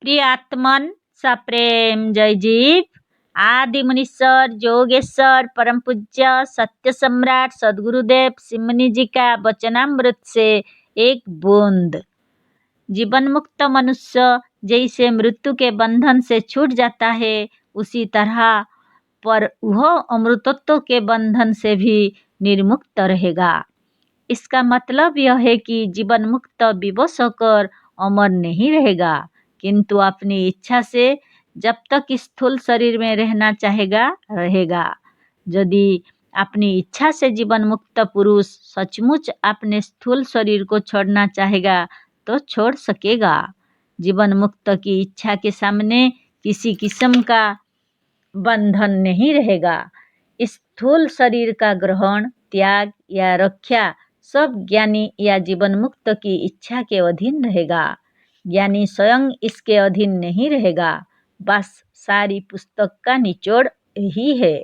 प्रिय आत्मन सा प्रेम जय जीव। आदि मुनीश्वर योगेश्वर परम पूज्य सत्य सम्राट सदगुरुदेव सिमनी जी का वचनामृत से एक बूंद। जीवन मुक्त मनुष्य जैसे मृत्यु के बंधन से छूट जाता है, उसी तरह पर वह अमृतत्व के बंधन से भी निर्मुक्त रहेगा। इसका मतलब यह है कि जीवन मुक्त विवश होकर अमर नहीं रहेगा, किंतु अपनी इच्छा से जब तक स्थूल शरीर में रहना चाहेगा रहेगा। यदि अपनी इच्छा से जीवन मुक्त पुरुष सचमुच अपने स्थूल शरीर को छोड़ना चाहेगा तो छोड़ सकेगा। जीवन मुक्त की इच्छा के सामने किसी किस्म का बंधन नहीं रहेगा। स्थूल शरीर का ग्रहण, त्याग या रक्षा सब ज्ञानी या जीवन मुक्त की इच्छा के अधीन रहेगा। ज्ञानी स्वयं इसके अधीन नहीं रहेगा। बस सारी पुस्तक का निचोड़ यही है।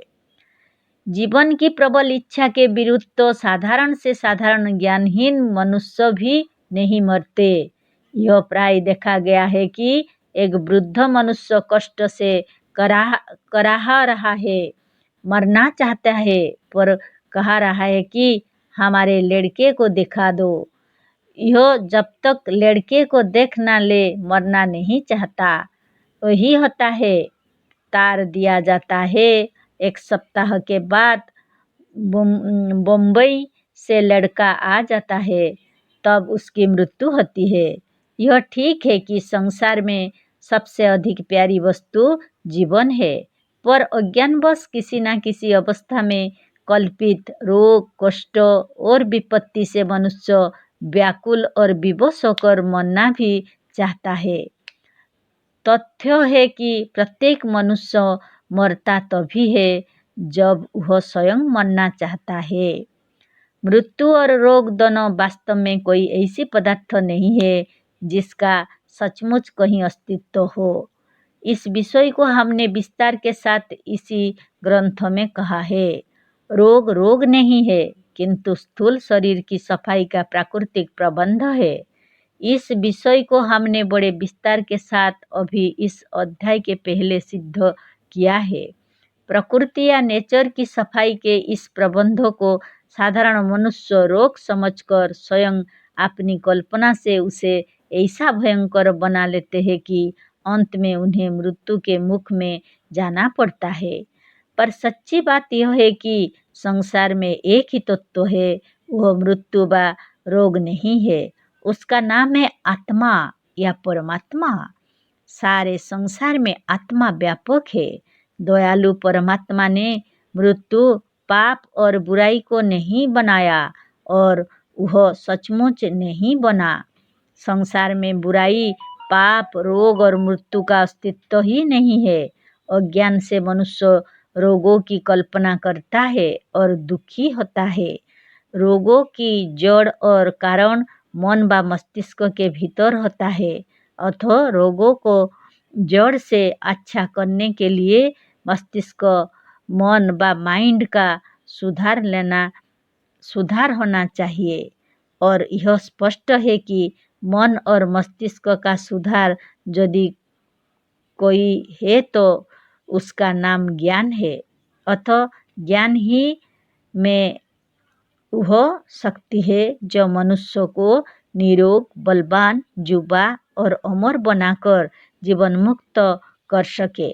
जीवन की प्रबल इच्छा के विरुद्ध तो साधारण से साधारण ज्ञानहीन मनुष्य भी नहीं मरते। यह प्राय देखा गया है कि एक वृद्ध मनुष्य कष्ट से कराह रहा है, मरना चाहता है, पर कह रहा है कि हमारे लड़के को दिखा दो। यह जब तक लड़के को देख ना ले मरना नहीं चाहता। वही होता है, तार दिया जाता है। एक सप्ताह के बाद बम्बई से लड़का आ जाता है, तब उसकी मृत्यु होती है। यह ठीक है कि संसार में सबसे अधिक प्यारी वस्तु जीवन है, पर अज्ञानवश किसी न किसी अवस्था में कल्पित रोग, कष्ट और विपत्ति से मनुष्य व्याकुल और विवश होकर मरना भी चाहता है। तथ्य है कि प्रत्येक मनुष्य मरता तभी है जब वह स्वयं मरना चाहता है। मृत्यु और रोग दोनों वास्तव में कोई ऐसी पदार्थ नहीं है जिसका सचमुच कहीं अस्तित्व हो। इस विषय को हमने विस्तार के साथ इसी ग्रंथ में कहा है। रोग रोग नहीं है, किंतु स्थूल शरीर की सफाई का प्राकृतिक प्रबंध है। इस विषय को हमने बड़े विस्तार के साथ अभी इस अध्याय के पहले सिद्ध किया है। प्रकृति या नेचर की सफाई के इस प्रबंधों को साधारण मनुष्य रोग समझकर स्वयं अपनी कल्पना से उसे ऐसा भयंकर बना लेते हैं कि अंत में उन्हें मृत्यु के मुख में जाना पड़ता है। पर सच्ची बात यह है कि संसार में एक ही तत्व है, वह मृत्यु व रोग नहीं है। उसका नाम है आत्मा या परमात्मा। सारे संसार में आत्मा व्यापक है। दयालु परमात्मा ने मृत्यु, पाप और बुराई को नहीं बनाया और वह सचमुच नहीं बना। संसार में बुराई, पाप, रोग और मृत्यु का अस्तित्व ही नहीं है। अज्ञान से मनुष्य रोगों की कल्पना करता है और दुखी होता है। रोगों की जड़ और कारण मन व मस्तिष्क के भीतर होता है, अथवा रोगों को जड़ से अच्छा करने के लिए मस्तिष्क, मन व माइंड का सुधार होना चाहिए। और यह स्पष्ट है कि मन और मस्तिष्क का सुधार यदि कोई है तो उसका नाम ज्ञान है। अतः ज्ञान ही में वह शक्ति है जो मनुष्य को निरोग, बलवान, युवा और अमर बनाकर जीवन मुक्त कर सके।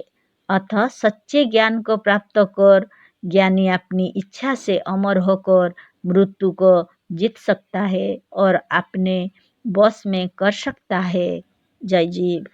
अतः सच्चे ज्ञान को प्राप्त कर ज्ञानी अपनी इच्छा से अमर होकर मृत्यु को जीत सकता है और अपने बस में कर सकता है। जय जीव।